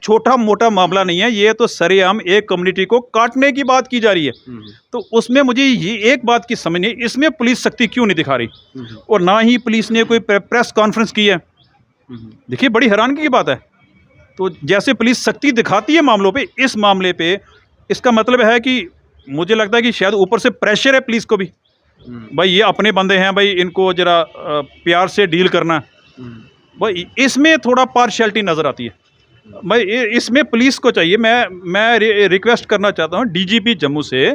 छोटा मोटा मामला नहीं है, ये तो सरेआम एक कम्युनिटी को काटने की बात की जा रही है। तो उसमें मुझे ये एक बात की समझ नहीं, इसमें पुलिस सख्ती क्यों नहीं दिखा रही, और ना ही पुलिस ने कोई प्रेस कॉन्फ्रेंस की है। देखिए, बड़ी हैरानगी की बात है। तो जैसे पुलिस सख्ती दिखाती है मामलों पे, इस मामले पे इसका मतलब है कि मुझे लगता है कि शायद ऊपर से प्रेशर है पुलिस को भी, भाई ये अपने बंदे हैं, भाई इनको जरा प्यार से डील करना। भाई इसमें थोड़ा पार्शियलिटी नज़र आती है। भाई इसमें पुलिस को चाहिए, मैं रिक्वेस्ट करना चाहता हूँ डीजीपी जम्मू से,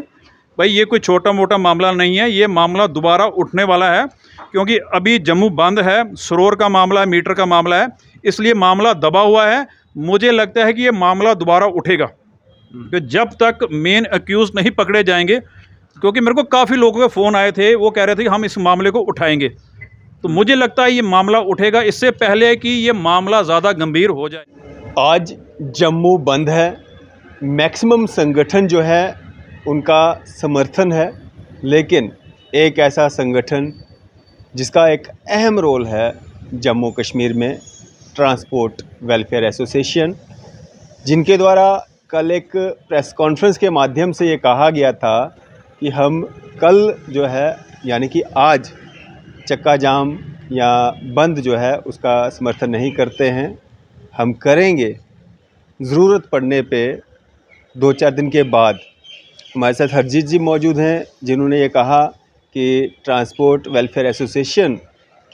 भाई ये कोई छोटा मोटा मामला नहीं है, ये मामला दोबारा उठने वाला है, क्योंकि अभी जम्मू बंद है, सरोर का मामला है, मीटर का मामला है, इसलिए मामला दबा हुआ है। मुझे लगता है कि ये मामला दोबारा उठेगा, कि जब तक मेन अक्यूज नहीं पकड़े जाएंगे, क्योंकि मेरे को काफ़ी लोगों के फ़ोन आए थे, वो कह रहे थे कि हम इस मामले को उठाएंगे। तो मुझे लगता है ये मामला उठेगा, इससे पहले कि ये मामला ज़्यादा गंभीर हो जाए। आज जम्मू बंद है, मैक्सिमम संगठन जो है उनका समर्थन है, लेकिन एक ऐसा संगठन जिसका एक अहम रोल है जम्मू कश्मीर में, ट्रांसपोर्ट वेलफेयर एसोसिएशन, जिनके द्वारा कल एक प्रेस कॉन्फ्रेंस के माध्यम से ये कहा गया था कि हम कल जो है, यानी कि आज, चक्का जाम या बंद जो है उसका समर्थन नहीं करते हैं, हम करेंगे ज़रूरत पड़ने पे 2-4 दिन के बाद। हमारे साथ हरजीत जी मौजूद हैं, जिन्होंने ये कहा कि ट्रांसपोर्ट वेलफेयर एसोसिएशन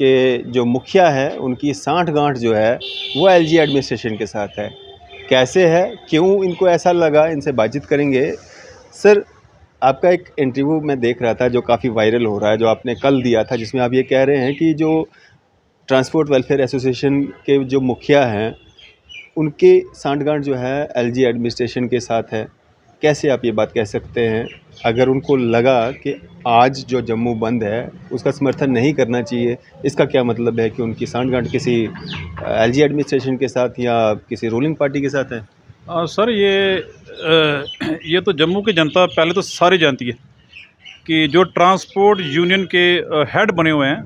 के जो मुखिया है उनकी साँठ-गाँठ जो है वो एलजी एडमिनिस्ट्रेशन के साथ है। कैसे है, क्यों इनको ऐसा लगा, इनसे बातचीत करेंगे। सर, आपका एक इंटरव्यू मैं देख रहा था जो काफ़ी वायरल हो रहा है, जो आपने कल दिया था, जिसमें आप ये कह रहे हैं कि जो ट्रांसपोर्ट वेलफेयर एसोसिएशन के जो मुखिया हैं उनके साँठ-गाँठ जो है एलजी एडमिनिस्ट्रेशन के साथ है। कैसे आप ये बात कह सकते हैं? अगर उनको लगा कि आज जो जम्मू बंद है उसका समर्थन नहीं करना चाहिए, इसका क्या मतलब है कि उनकी साँठ-गाँठ किसी एलजी एडमिनिस्ट्रेशन के साथ या किसी रूलिंग पार्टी के साथ है? सर, ये तो जम्मू की जनता पहले तो सारी जानती है कि जो ट्रांसपोर्ट यूनियन के हेड बने हुए हैं,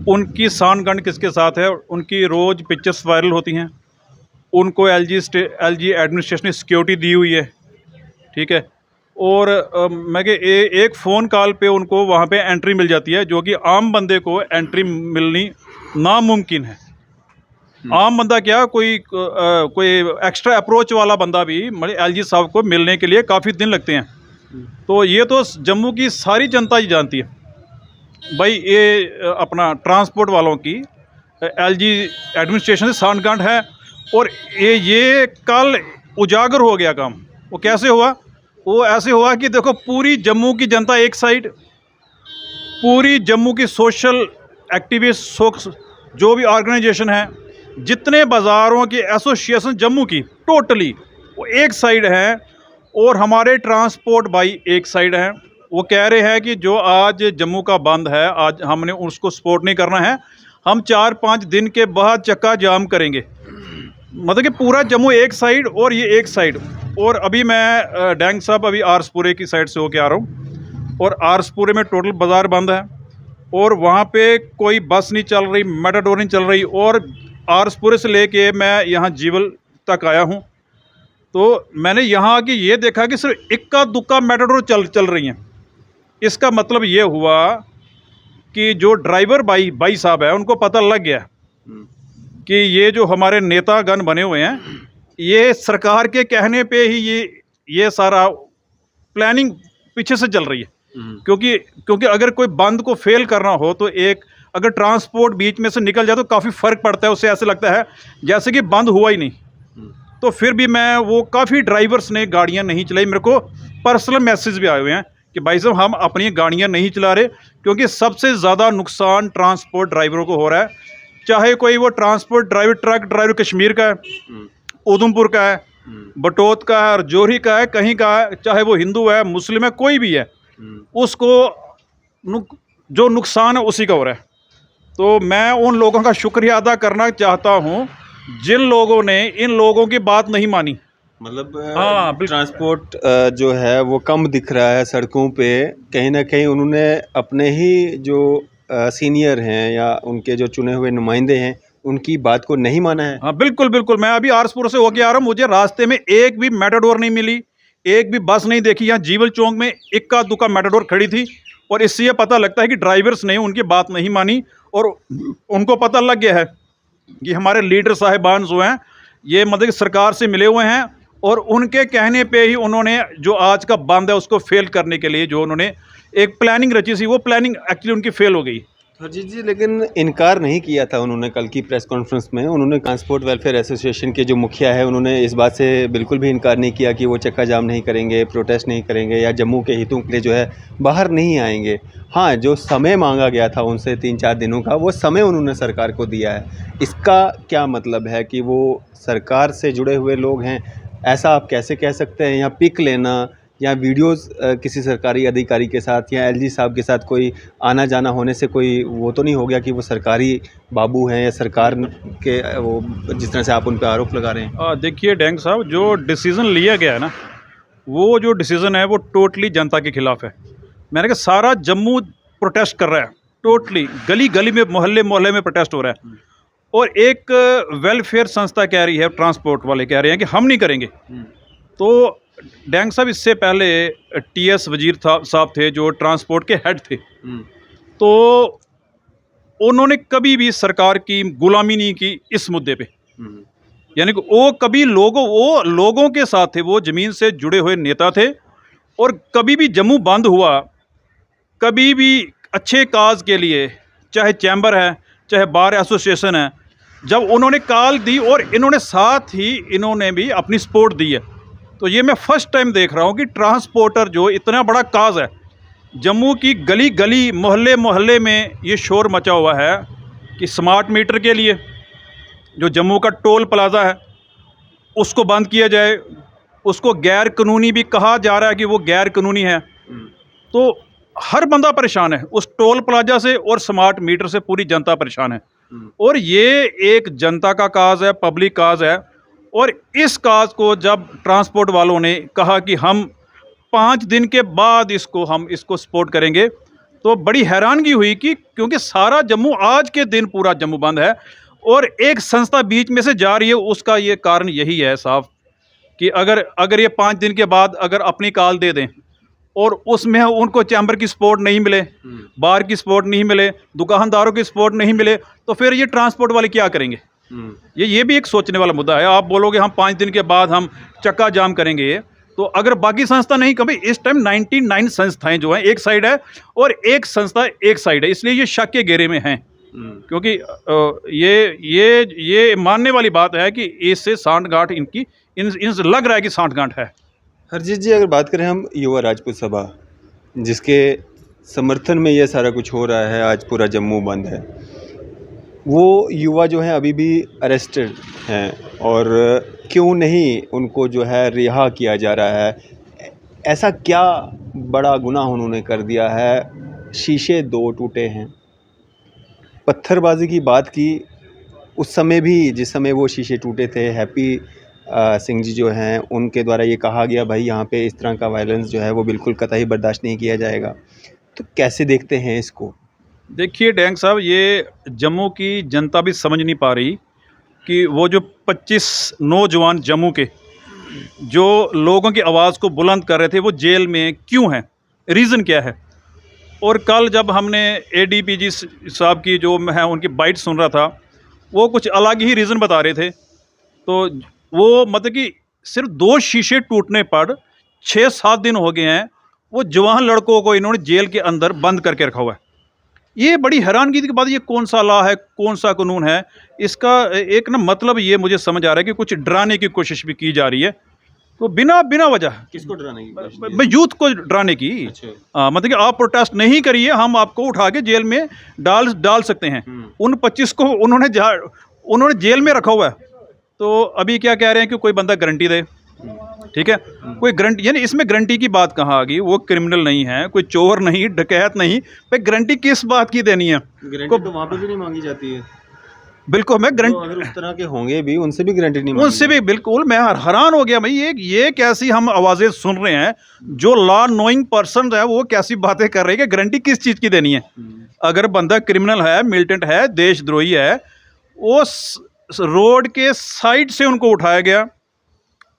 उनकी साँठ-गाँठ किसके साथ है। उनकी रोज़ पिक्चर्स वायरल होती हैं, उनको एलजी एडमिनिस्ट्रेशन ने सिक्योरिटी दी हुई है, ठीक है। और मैं कि एक फ़ोन कॉल पे उनको वहाँ पे एंट्री मिल जाती है, जो कि आम बंदे को एंट्री मिलनी नामुमकिन है। आम बंदा क्या, कोई एक्स्ट्रा अप्रोच वाला बंदा भी एलजी साहब को मिलने के लिए काफ़ी दिन लगते हैं। तो ये तो जम्मू की सारी जनता ही जानती है भाई, ये अपना ट्रांसपोर्ट वालों की एलजी एडमिनिस्ट्रेशन से साँठ-गाँठ है। और ये कल उजागर हो गया काम। वो कैसे हुआ? वो ऐसे हुआ कि देखो, पूरी जम्मू की जनता एक साइड, पूरी जम्मू की सोशल एक्टिविस्ट, जो भी ऑर्गेनाइजेशन है, जितने बाज़ारों की एसोसिएशन जम्मू की टोटली, वो एक साइड है, और हमारे ट्रांसपोर्ट भाई एक साइड हैं। वो कह रहे हैं कि जो आज जम्मू का बंद है, आज हमने उसको सपोर्ट नहीं करना है, हम 4-5 दिन के बाद चक्का जाम करेंगे। मतलब कि पूरा जम्मू एक साइड और ये एक साइड। और अभी मैं डैंग साहब अभी आरसपुरे की साइड से होके आ रहा हूँ, और आरसपुरे में टोटल बाज़ार बंद है, और वहाँ पे कोई बस नहीं चल रही, मेटाडोर नहीं चल रही। और आरसपुरे से लेके मैं यहाँ जीवल तक आया हूँ, तो मैंने यहाँ आके ये देखा कि सिर्फ इक्का दुक्का मेटाडोर चल रही हैं। इसका मतलब ये हुआ कि जो ड्राइवर भाई साहब है, उनको पता लग गया कि ये जो हमारे नेतागण बने हुए हैं, ये सरकार के कहने पे ही ये सारा प्लानिंग पीछे से चल रही है। क्योंकि अगर कोई बंद को फेल करना हो, तो अगर ट्रांसपोर्ट बीच में से निकल जाए तो काफ़ी फ़र्क पड़ता है। उससे ऐसे लगता है जैसे कि बंद हुआ ही नहीं। तो फिर भी वो काफ़ी ड्राइवर्स ने गाड़ियाँ नहीं चलाई। मेरे को पर्सनल मैसेज भी आए हुए हैं कि भाई साहब, हम अपनी गाड़ियाँ नहीं चला रहे, क्योंकि सबसे ज़्यादा नुकसान ट्रांसपोर्ट ड्राइवरों को हो रहा है। चाहे कोई वो transport driver, truck driver Kashmir का है, उधमपुर का है, बटोत का है, राजौरी का है, कहीं का है, चाहे वो हिंदू है, मुस्लिम है, कोई भी है, उसको जो नुकसान है उसी का हो रहा है। तो मैं उन लोगों का शुक्रिया अदा करना चाहता हूँ जिन लोगों ने इन लोगों की बात नहीं मानी। मतलब ट्रांसपोर्ट जो है वो कम दिख रहा है सड़कों पे। कहीं ना कहीं उन्होंने अपने ही जो सीनियर हैं या उनके जो चुने हुए नुमाइंदे हैं उनकी बात को नहीं माना है? हाँ बिल्कुल बिल्कुल, मैं अभी आरसपुर से होके आ रहा हूँ, मुझे रास्ते में एक भी मेटाडोर नहीं मिली, एक भी बस नहीं देखी। यहाँ जीवल चौक में इक्का दुक्का मेटाडोर खड़ी थी, और इससे ये पता लगता है कि ड्राइवर्स ने उनकी बात नहीं मानी, और उनको पता लग गया है कि हमारे लीडर साहिबान जो हैं ये मतलब कि सरकार से मिले हुए हैं, और उनके कहने पे ही उन्होंने जो आज का बंद है उसको फेल करने के लिए जो उन्होंने एक प्लानिंग रची थी, वो प्लानिंग एक्चुअली उनकी फेल हो गई। हरजीत जी, लेकिन इनकार नहीं किया था उन्होंने कल की प्रेस कॉन्फ्रेंस में। उन्होंने ट्रांसपोर्ट वेलफेयर एसोसिएशन के जो मुखिया है उन्होंने इस बात से बिल्कुल भी इनकार नहीं किया कि वो चक्का जाम नहीं करेंगे, प्रोटेस्ट नहीं करेंगे या जम्मू के हितों के लिए जो है बाहर नहीं आएंगे। हाँ, जो समय मांगा गया था उनसे 3-4 दिनों का, वो समय उन्होंने सरकार को दिया है। इसका क्या मतलब है कि वो सरकार से जुड़े हुए लोग हैं, ऐसा आप कैसे कह सकते हैं? या पिक लेना या वीडियोस किसी सरकारी अधिकारी के साथ या एलजी साहब के साथ कोई आना जाना होने से कोई वो तो नहीं हो गया कि वो सरकारी बाबू हैं या सरकार के वो, जिस तरह से आप उन पर आरोप लगा रहे हैं? देखिए डेंग साहब, जो डिसीज़न लिया गया है ना, वो जो डिसीज़न है वो टोटली जनता के खिलाफ है। मैंने कहा सारा जम्मू प्रोटेस्ट कर रहा है, टोटली गली गली में, मोहल्ले मोहल्ले में प्रोटेस्ट हो रहा है, और एक वेलफेयर संस्था कह रही है, ट्रांसपोर्ट वाले कह रहे हैं कि हम नहीं करेंगे। तो डैंग साहब, इससे पहले टीएस वजीर साहब थे जो ट्रांसपोर्ट के हेड थे, तो उन्होंने कभी भी सरकार की गुलामी नहीं की इस मुद्दे पे। यानी कि वो कभी लोगों के साथ थे, वो ज़मीन से जुड़े हुए नेता थे, और कभी भी जम्मू बंद हुआ, कभी भी अच्छे काज के लिए, चाहे चैम्बर है चाहे बार एसोसिएशन है, जब उन्होंने कॉल दी और इन्होंने साथ ही इन्होंने भी अपनी सपोर्ट दी है। तो ये मैं फर्स्ट टाइम देख रहा हूँ कि ट्रांसपोर्टर जो इतना बड़ा काज है, जम्मू की गली गली मोहल्ले मोहल्ले में ये शोर मचा हुआ है कि स्मार्ट मीटर के लिए जो जम्मू का टोल प्लाज़ा है उसको बंद किया जाए। उसको गैर कानूनी भी कहा जा रहा है कि वो गैर कानूनी है। तो हर बंदा परेशान है उस टोल प्लाजा से, और स्मार्ट मीटर से पूरी जनता परेशान है। और ये एक जनता का काज है, पब्लिक काज है, और इस काज को जब ट्रांसपोर्ट वालों ने कहा कि हम 5 दिन के बाद हम इसको सपोर्ट करेंगे, तो बड़ी हैरानगी हुई कि क्योंकि सारा जम्मू आज के दिन पूरा जम्मू बंद है, और एक संस्था बीच में से जा रही है। उसका ये कारण यही है साहब कि अगर ये 5 दिन के बाद अगर अपनी कॉल दे दें और उसमें उनको चैम्बर की सपोर्ट नहीं मिले, बार की सपोर्ट नहीं मिले, दुकानदारों की सपोर्ट नहीं मिले, तो फिर ये ट्रांसपोर्ट वाले क्या करेंगे? ये भी एक सोचने वाला मुद्दा है। आप बोलोगे हम 5 दिन के बाद हम चक्का जाम करेंगे, तो अगर बाकी संस्था नहीं, कभी इस टाइम 99 संस्थाएं जो हैं एक साइड है और एक संस्था एक साइड है, इसलिए ये शक के घेरे में हैं। क्योंकि ये मानने वाली बात है कि इससे सांठगांठ इनसे लग रहा है कि सांठगांठ है। हरजीत जी, अगर बात करें हम युवा राजपूत सभा, जिसके समर्थन में ये सारा कुछ हो रहा है, आज पूरा जम्मू बंद है, वो युवा जो हैं अभी भी अरेस्टेड हैं, और क्यों नहीं उनको जो है रिहा किया जा रहा है? ऐसा क्या बड़ा गुनाह उन्होंने कर दिया है? शीशे 2 टूटे हैं, पत्थरबाजी की बात की उस समय भी, जिस समय वो शीशे टूटे थे, हैप्पी सिंह जी जो हैं उनके द्वारा ये कहा गया भाई यहाँ पे इस तरह का वायलेंस जो है वो बिल्कुल कतई बर्दाश्त नहीं किया जाएगा। तो कैसे देखते हैं इसको? देखिए डैंग साहब, ये जम्मू की जनता भी समझ नहीं पा रही कि वो जो 25 नौजवान जम्मू के जो लोगों की आवाज़ को बुलंद कर रहे थे, वो जेल में क्यों हैं, रीज़न क्या है। और कल जब हमने एडीपीजी साहब की जो है उनकी बाइट सुन रहा था, वो कुछ अलग ही रीज़न बता रहे थे। तो वो मतलब कि सिर्फ 2 शीशे टूटने पर 6-7 दिन हो गए हैं, वो जवान लड़कों को इन्होंने जेल के अंदर बंद करके रखा हुआ है। ये बड़ी हैरानगी की बात, ये कौन सा लॉ है, कौन सा कानून है? इसका एक ना मतलब ये मुझे समझ आ रहा है कि कुछ डराने की कोशिश भी की जा रही है। तो बिना वजह किसको डराने की कोशिश? मैं यूथ को डराने की। अच्छा। मतलब कि आप प्रोटेस्ट नहीं करिए, हम आपको उठा के जेल में डाल सकते हैं। उन 25 को उन्होंने जेल में रखा हुआ है। तो अभी क्या कह रहे हैं कि कोई बंदा गारंटी दे, ठीक है, कोई गारंटी, यानी इसमें गारंटी की बात कहाँ आ गई? वो क्रिमिनल नहीं है, कोई चोर नहीं, डकैत नहीं, भाई गारंटी किस बात की देनी है? गारंटी तो वहाँ पे भी नहीं मांगी जाती है। बिल्कुल, मैं तो अगर उस तरह के होंगे भी, उनसे भी गारंटी नहीं मांगी? उनसे भी बिल्कुल। मैं हैरान हो गया भाई, ये कैसी हम आवाज़ें सुन रहे हैं? जो लॉ नोइंग पर्सन है वो कैसी बातें कर रहे हैं कि गारंटी किस चीज़ की देनी है? अगर बंदा क्रिमिनल है, मिलिटेंट है, देशद्रोही है, उस रोड के साइड से उनको उठाया गया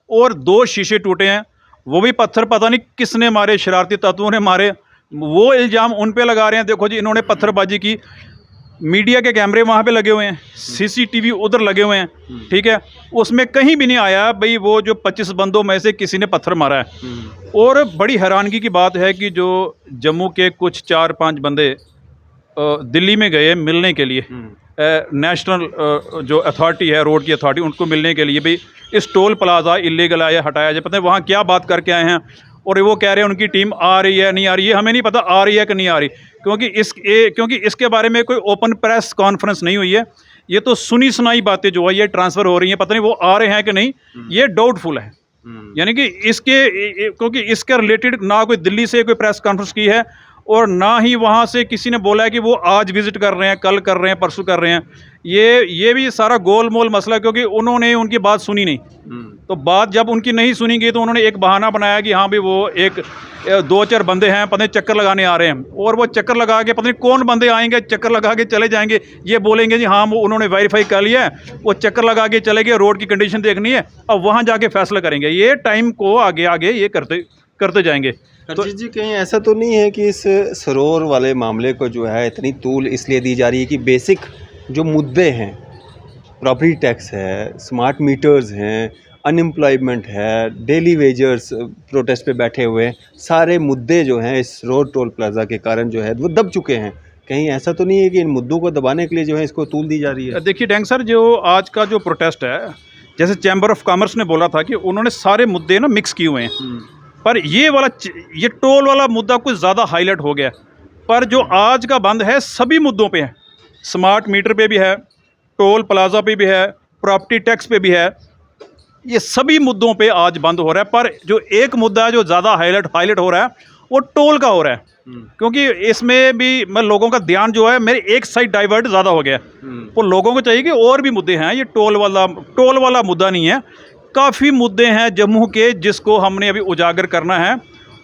और 2 शीशे टूटे हैं। वो भी पत्थर पता नहीं किसने मारे, शरारती तत्वों ने मारे। वो इल्ज़ाम उन पे लगा रहे हैं, देखो जी इन्होंने पत्थरबाजी की। मीडिया के कैमरे वहाँ पे लगे हुए हैं, सीसीटीवी उधर लगे हुए हैं, ठीक है। उसमें कहीं भी नहीं आया भाई वो जो 25 बंदों में से किसी ने पत्थर मारा है। और बड़ी हैरानगी की बात है कि जो जम्मू के कुछ 4-5 बंदे दिल्ली में गए मिलने के लिए, नेशनल जो अथॉरिटी है, रोड की अथॉरिटी, उनको मिलने के लिए भी इस टोल प्लाजा इलीगल है या हटाया जाए। पता है वहाँ क्या बात करके आए हैं, और वो कह रहे हैं उनकी टीम आ रही है नहीं आ रही है। हमें नहीं पता आ रही है कि नहीं आ रही, क्योंकि इसके बारे में कोई ओपन प्रेस कॉन्फ्रेंस नहीं हुई है। ये तो सुनी सुनाई बातें जो है ये ट्रांसफ़र हो रही हैं, पता नहीं वो आ रहे हैं कि नहीं, ये डाउटफुल है। यानी कि क्योंकि इसके रिलेटेड ना कोई दिल्ली से कोई प्रेस कॉन्फ्रेंस की है, और ना ही वहाँ से किसी ने बोला है कि वो आज विज़िट कर रहे हैं, कल कर रहे हैं, परसों कर रहे हैं। ये भी सारा गोल मोल मसला, क्योंकि उन्होंने उनकी बात सुनी नहीं। तो बात जब उनकी नहीं सुनी गई तो उन्होंने एक बहाना बनाया कि हाँ भाई वो 2-4 बंदे हैं, पता नहीं चक्कर लगाने आ रहे हैं। और वो चक्कर लगा के, पता नहीं कौन बंदे आएंगे, चक्कर लगा के चले जाएंगे। ये बोलेंगे जी हाँ वो उन्होंने वेरीफाई कर लिया है, वो चक्कर लगा के चले गए, रोड की कंडीशन देखनी है, अब वहाँ जाके फैसला करेंगे। ये टाइम को आगे आगे ये करते जाएंगे। तो जी कहीं ऐसा तो नहीं है कि इस सरोवर वाले मामले को जो है इतनी तूल इसलिए दी जा रही है कि बेसिक जो मुद्दे हैं, प्रॉपर्टी टैक्स है, स्मार्ट मीटर्स हैं, अनएम्प्लॉयमेंट है, डेली वेजर्स प्रोटेस्ट पे बैठे हुए हैं, सारे मुद्दे जो हैं इस रोड टोल प्लाजा के कारण जो है वो दब चुके हैं। कहीं ऐसा तो नहीं है कि इन मुद्दों को दबाने के लिए जो है इसको तूल दी जा रही है? देखिए डैंग सर, जो आज का जो प्रोटेस्ट है, जैसे चैम्बर ऑफ कॉमर्स ने बोला था कि उन्होंने सारे मुद्दे ना मिक्स किए हुए हैं, पर ये टोल वाला मुद्दा कुछ ज़्यादा हाईलाइट हो गया। पर जो आज का बंद है सभी मुद्दों पे है, स्मार्ट मीटर पे भी है, टोल प्लाजा पे भी है, प्रॉपर्टी टैक्स पे भी है, ये सभी मुद्दों पे आज बंद हो रहा है। पर जो एक मुद्दा है जो ज़्यादा हाईलाइट हो रहा है वो टोल का हो रहा है, क्योंकि इसमें भी लोगों का ध्यान जो है मेरे एक साइड डाइवर्ट ज़्यादा हो गया। वो लोगों को चाहिए कि और भी मुद्दे हैं, ये टोल वाला मुद्दा नहीं है। काफ़ी मुद्दे हैं जम्मू के जिसको हमने अभी उजागर करना है,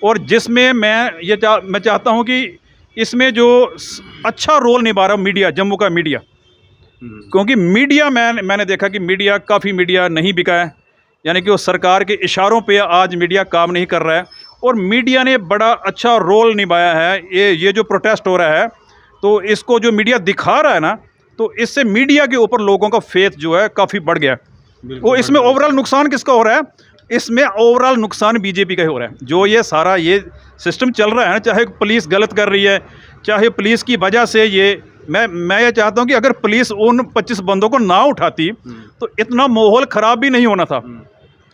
और जिसमें मैं चाहता हूं कि इसमें जो अच्छा रोल निभा रहा मीडिया, जम्मू का मीडिया, क्योंकि मीडिया मैंने देखा कि काफ़ी मीडिया नहीं बिका है। यानी कि वो सरकार के इशारों पे आज मीडिया काम नहीं कर रहा है, और मीडिया ने बड़ा अच्छा रोल निभाया है। ये जो प्रोटेस्ट हो रहा है, तो इसको जो मीडिया दिखा रहा है ना, तो इससे मीडिया के ऊपर लोगों का फेथ जो है काफ़ी बढ़ गया। वो इसमें ओवरऑल नुकसान किसका हो रहा है? इसमें ओवरऑल नुकसान बीजेपी का ही हो रहा है। जो ये सारा ये सिस्टम चल रहा है ना, चाहे पुलिस गलत कर रही है, चाहे पुलिस की वजह से मैं ये चाहता हूं कि अगर पुलिस उन 25 बंदों को ना उठाती तो इतना माहौल ख़राब भी नहीं होना था।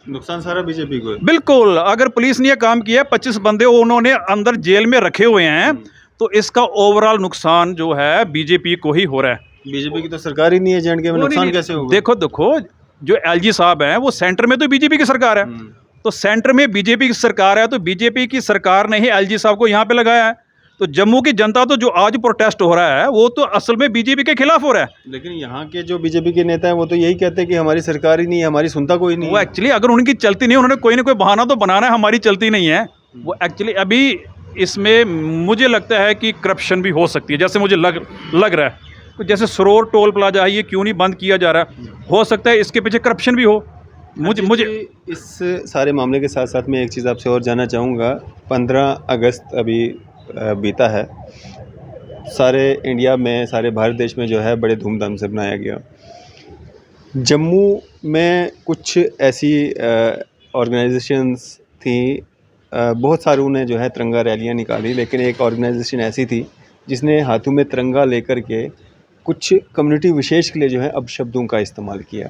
नुकसान सारा बीजेपी को है। बिल्कुल, अगर पुलिस ने यह काम किया, 25 बंदे उन्होंने अंदर जेल में रखे हुए हैं, तो इसका ओवरऑल नुकसान जो है बीजेपी को ही हो रहा है। बीजेपी की तो सरकार ही नहीं है, जेएंडके में नुकसान कैसे होगा? देखो जो एलजी साहब हैं वो सेंटर में तो बीजेपी की सरकार है, तो सेंटर में बीजेपी की सरकार है, तो बीजेपी की सरकार ने ही एलजी साहब को यहाँ पे लगाया है। तो जम्मू की जनता तो जो आज प्रोटेस्ट हो रहा है वो तो असल में बीजेपी के खिलाफ हो रहा है। लेकिन यहाँ के जो बीजेपी के नेता हैं वो तो यही कहते हैं कि हमारी सरकार ही नहीं है, हमारी सुनता कोई नहीं। वो एक्चुअली अगर उनकी चलती नहीं, उन्होंने कोई ना कोई बहाना तो बनाना है, हमारी चलती नहीं है। वो एक्चुअली अभी इसमें मुझे लगता है कि करप्शन भी हो सकती है, जैसे मुझे लग रहा है। जैसे सरोवर टोल प्लाजा है, ये क्यों नहीं बंद किया जा रहा है? हो सकता है इसके पीछे करप्शन भी हो। मुझे इस सारे मामले के साथ साथ मैं एक चीज़ आपसे और जानना चाहूँगा। 15 अगस्त अभी बीता है, सारे इंडिया में, सारे भारत देश में जो है बड़े धूमधाम से मनाया गया। जम्मू में कुछ ऐसी ऑर्गेनाइजेशंस थी, बहुत सारों ने जो है तिरंगा रैलियाँ निकाली, लेकिन एक ऑर्गेनाइजेशन ऐसी थी जिसने हाथों में तिरंगा लेकर के कुछ कम्युनिटी विशेष के लिए जो है अपशब्दों का इस्तेमाल किया।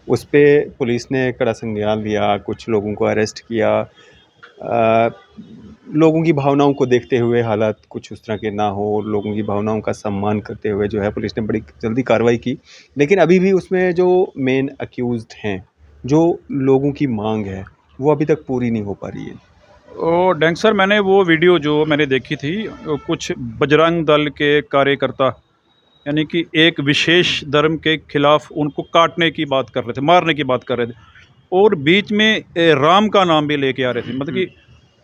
उस पर पुलिस ने कड़ा संज्ञान लिया, कुछ लोगों को अरेस्ट किया। लोगों की भावनाओं को देखते हुए, हालात कुछ उस तरह के ना हो, लोगों की भावनाओं का सम्मान करते हुए जो है पुलिस ने बड़ी जल्दी कार्रवाई की। लेकिन अभी भी उसमें जो मेन अक्यूज़्ड हैं, जो लोगों की मांग है, वो अभी तक पूरी नहीं हो पा रही है। और डैंग सर, मैंने वो वीडियो जो मैंने देखी थी, कुछ बजरंग दल के कार्यकर्ता यानी कि एक विशेष धर्म के खिलाफ उनको काटने की बात कर रहे थे, मारने की बात कर रहे थे, और बीच में राम का नाम भी लेके आ रहे थे। मतलब कि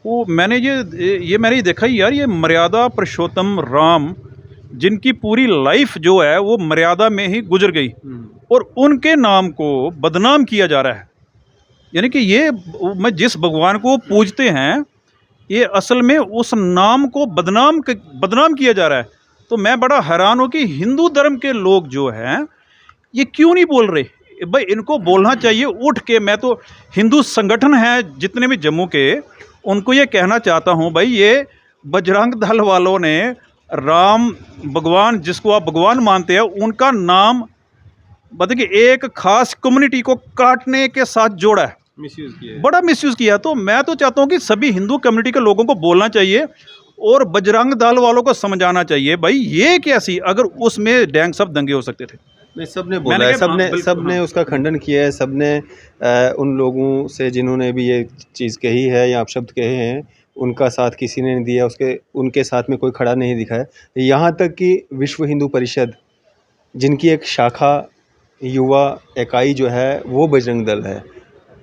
वो मैंने ये देखा ही यार, ये मर्यादा पुरुषोत्तम राम जिनकी पूरी लाइफ जो है वो मर्यादा में ही गुजर गई, और उनके नाम को बदनाम किया जा रहा है। यानी कि ये मैं जिस भगवान को पूजते हैं, ये असल में उस नाम को बदनाम किया जा रहा है। तो मैं बड़ा हैरान हूँ कि हिंदू धर्म के लोग जो हैं ये क्यों नहीं बोल रहे। भाई इनको बोलना चाहिए उठ के। मैं तो हिंदू संगठन हैं जितने भी जम्मू के, उनको ये कहना चाहता हूँ, भाई ये बजरंग दल वालों ने राम भगवान, जिसको आप भगवान मानते हैं, उनका नाम बताइए कि एक खास कम्युनिटी को काटने के साथ जोड़ा है, मिसयूज किया है। बड़ा मिसयूज़ किया। तो मैं तो चाहता हूँ कि सभी हिंदू कम्युनिटी के लोगों को बोलना चाहिए और बजरंग दल वालों को समझाना चाहिए, भाई ये कैसी, अगर उसमें डैंग सब दंगे हो सकते थे। नहीं, सबने बोला है, सबने उसका खंडन किया है, सबने उन लोगों से जिन्होंने भी ये चीज़ कही है या अपशब्द कहे हैं, उनका साथ किसी ने नहीं दिया, उनके साथ में कोई खड़ा नहीं दिखा है। यहाँ तक कि विश्व हिंदू परिषद, जिनकी एक शाखा युवा इकाई जो है वो बजरंग दल है,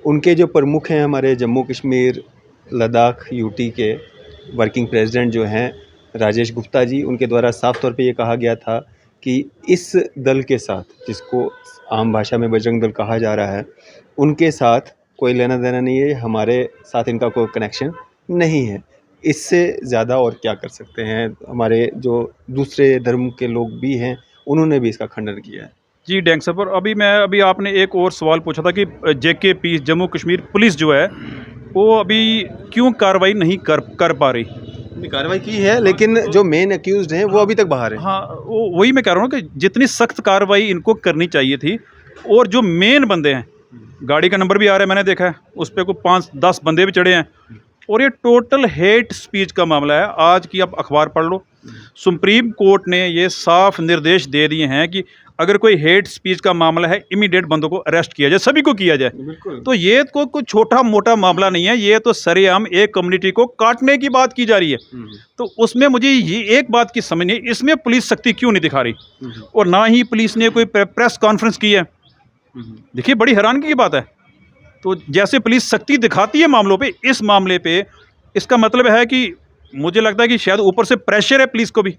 उनके जो प्रमुख हैं हमारे जम्मू कश्मीर लद्दाख यूटी के वर्किंग प्रेसिडेंट जो हैं राजेश गुप्ता जी, उनके द्वारा साफ तौर पे ये कहा गया था कि इस दल के साथ, जिसको आम भाषा में बजरंग दल कहा जा रहा है, उनके साथ कोई लेना देना नहीं है, हमारे साथ इनका कोई कनेक्शन नहीं है। इससे ज़्यादा और क्या कर सकते हैं। हमारे जो दूसरे धर्म के लोग भी हैं उन्होंने भी इसका खंडन किया है। जी डैंग साहब, और अभी आपने एक और सवाल पूछा था कि JKP जम्मू कश्मीर पुलिस जो है वो अभी क्यों कार्रवाई नहीं कर पा रही। कार्रवाई की है, लेकिन जो मेन अक्यूज्ड हैं वो अभी तक बाहर हैं। हाँ, वही मैं कह रहा हूँ कि जितनी सख्त कार्रवाई इनको करनी चाहिए थी, और जो मेन बंदे हैं, गाड़ी का नंबर भी आ रहा है, मैंने देखा है, उस पर कोई 5-10 बंदे भी चढ़े हैं, और ये टोटल हेट स्पीच का मामला है। आज की आप अखबार पढ़ लो, सुप्रीम कोर्ट ने ये साफ निर्देश दे दिए हैं कि अगर कोई हेट स्पीच का मामला है, इमीडिएट बंदों को अरेस्ट किया जाए, सभी को किया जाए। तो ये कोई छोटा मोटा मामला नहीं है, ये तो सरेआम एक कम्युनिटी को काटने की बात की जा रही है। तो उसमें मुझे ये एक बात की समझ नहीं, इसमें पुलिस सख्ती क्यों नहीं दिखा रही, और ना ही पुलिस ने कोई प्रेस कॉन्फ्रेंस की है। देखिए बड़ी हैरानगी की बात है। तो जैसे पुलिस सख्ती दिखाती है मामलों पे, इस मामले पे इसका मतलब है कि मुझे लगता है कि शायद ऊपर से प्रेशर है पुलिस को भी,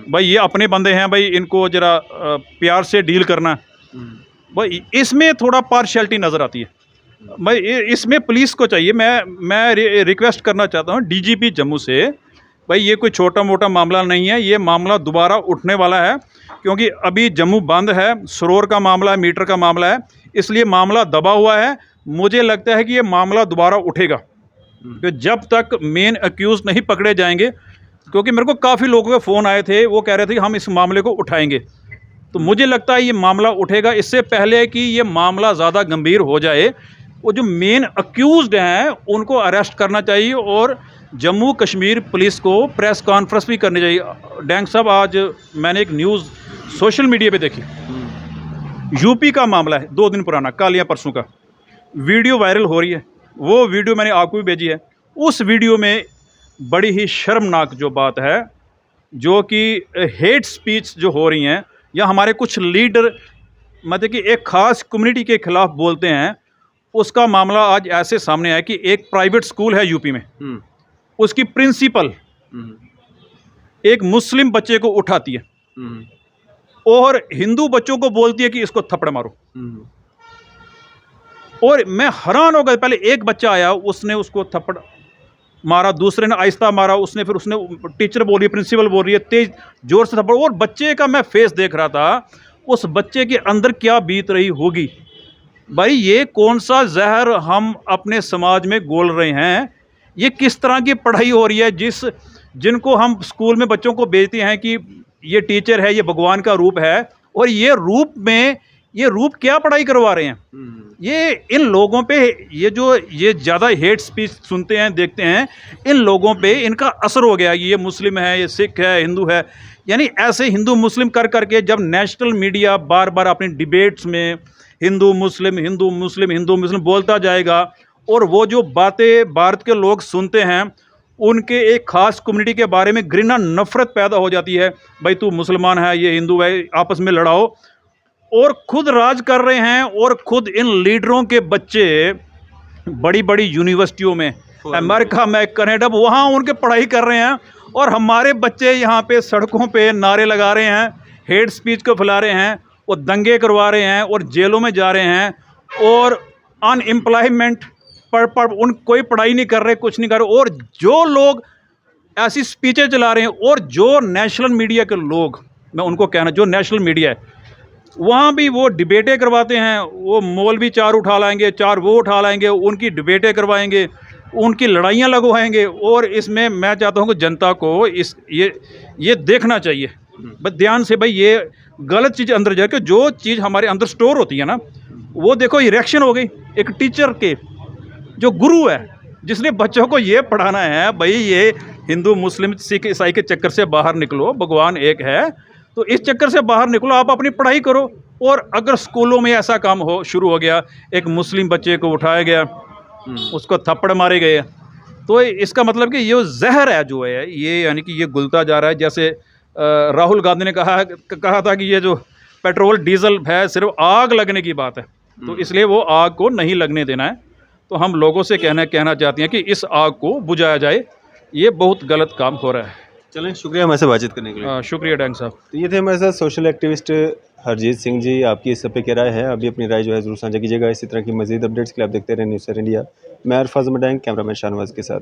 भाई ये अपने बंदे हैं, भाई इनको जरा प्यार से डील करना है। भाई इसमें थोड़ा पार्शियलिटी नज़र आती है। भाई इसमें पुलिस को चाहिए, मैं रिक्वेस्ट करना चाहता हूँ DGP जम्मू से, भाई ये कोई छोटा मोटा मामला नहीं है, ये मामला दोबारा उठने वाला है, क्योंकि अभी जम्मू बंद है, सरोर का मामला है, मीटर का मामला है, इसलिए मामला दबा हुआ है। मुझे लगता है कि ये मामला दोबारा उठेगा, कि जब तक मेन अक्यूज नहीं पकड़े जाएंगे, क्योंकि मेरे को काफ़ी लोगों के फ़ोन आए थे, वो कह रहे थे कि हम इस मामले को उठाएंगे। तो मुझे लगता है ये मामला उठेगा। इससे पहले कि ये मामला ज़्यादा गंभीर हो जाए, वो जो मेन अक्यूज़्ड हैं उनको अरेस्ट करना चाहिए, और जम्मू कश्मीर पुलिस को प्रेस कॉन्फ्रेंस भी करनी चाहिए। डैंग साहब, आज मैंने एक न्यूज़ सोशल मीडिया पे देखी, यूपी का मामला है, 2 दिन पुराना, कल या परसों का, वीडियो वायरल हो रही है। वो वीडियो मैंने आपको भी भेजी है। उस वीडियो में बड़ी ही शर्मनाक जो बात है, जो कि हेट स्पीच जो हो रही हैं, या हमारे कुछ लीडर मतलब कि एक ख़ास कम्युनिटी के ख़िलाफ़ बोलते हैं, उसका मामला आज ऐसे सामने आया कि एक प्राइवेट स्कूल है यूपी में, उसकी प्रिंसिपल एक मुस्लिम बच्चे को उठाती है और हिंदू बच्चों को बोलती है कि इसको थप्पड़ मारो। और मैं हैरान हो गया, पहले एक बच्चा आया, उसने उसको थप्पड़ मारा, दूसरे ने आहिस्ता मारा, उसने फिर उसने टीचर बोल रही है, प्रिंसिपल बोल रही है, तेज जोर से थप्पड़। और बच्चे का मैं फेस देख रहा था, उस बच्चे के अंदर क्या बीत रही होगी। भाई ये कौन सा जहर हम अपने समाज में घोल रहे हैं, ये किस तरह की पढ़ाई हो रही है, जिनको हम स्कूल में बच्चों को भेजते हैं कि ये टीचर है, ये भगवान का रूप है, और ये रूप क्या पढ़ाई करवा रहे हैं। ये इन लोगों पे ये ज़्यादा हेट स्पीच सुनते हैं, देखते हैं, इन लोगों पे इनका असर हो गया। ये मुस्लिम है, ये सिख है, हिंदू है, यानी ऐसे हिंदू मुस्लिम कर करके जब नेशनल मीडिया बार बार अपनी डिबेट्स में हिंदू मुस्लिम बोलता जाएगा, और वो जो बातें भारत के लोग सुनते हैं, उनके एक ख़ास कम्युनिटी के बारे में घृणा नफ़रत पैदा हो जाती है। भाई तू मुसलमान है, ये हिंदू है, आपस में लड़ाओ, और खुद राज कर रहे हैं। और खुद इन लीडरों के बच्चे बड़ी बड़ी यूनिवर्सिटियों में, अमेरिका में, कनाडा, वहाँ उनके पढ़ाई कर रहे हैं, और हमारे बच्चे यहाँ पे सड़कों पे नारे लगा रहे हैं, हेट स्पीच को फैला रहे हैं और दंगे करवा रहे हैं और जेलों में जा रहे हैं और अनएम्प्लॉयमेंट पर उन कोई पढ़ाई नहीं कर रहे, कुछ नहीं कर रहे। और जो लोग ऐसी स्पीचें चला रहे हैं और जो नेशनल मीडिया के लोग, मैं उनको कहना, जो नेशनल मीडिया है वहाँ भी वो डिबेटें करवाते हैं, वो मौलवी चार उठा लाएंगे, चार वो उठा लाएंगे, उनकी डिबेटें करवाएंगे, उनकी लड़ाइयाँ लगवाएंगे। और इसमें मैं चाहता हूँ कि जनता को ये देखना चाहिए बस ध्यान से, भाई ये गलत चीज़ अंदर जाके, जो चीज़ हमारे अंदर स्टोर होती है ना, वो देखो ये रिएक्शन हो गई एक टीचर के, जो गुरु है जिसने बच्चों को ये पढ़ाना है भाई ये हिंदू मुस्लिम सिख ईसाई के चक्कर से बाहर निकलो, भगवान एक है, तो इस चक्कर से बाहर निकलो, आप अपनी पढ़ाई करो। और अगर स्कूलों में ऐसा काम शुरू हो गया, एक मुस्लिम बच्चे को उठाया गया, उसको थप्पड़ मारे गए, तो इसका मतलब कि ये जहर है जो है ये, यानी कि ये घुलता जा रहा है। जैसे राहुल गांधी ने कहा था कि ये जो पेट्रोल डीजल है सिर्फ आग लगने की बात है, तो इसलिए वो आग को नहीं लगने देना है। तो हम लोगों से कहना चाहते हैं कि इस आग को बुझाया जाए, ये बहुत गलत काम हो रहा है। चलें, शुक्रिया हमारे से बातचीत करने के लिए। शुक्रिया डैंग साहब। तो ये थे हमारे साथ सोशल एक्टिविस्ट हरजीत सिंह जी। आपकी इस सब पे क्या राय है? अभी अपनी राय जो है ज़रूर साझा कीजिएगा। इसी तरह की मजीद अपडेट्स के लिए आप देखते रहें न्यूज़ सर इंडिया। मैं अरफाज मडैंग, कैमरामैन शाहनवाज के साथ।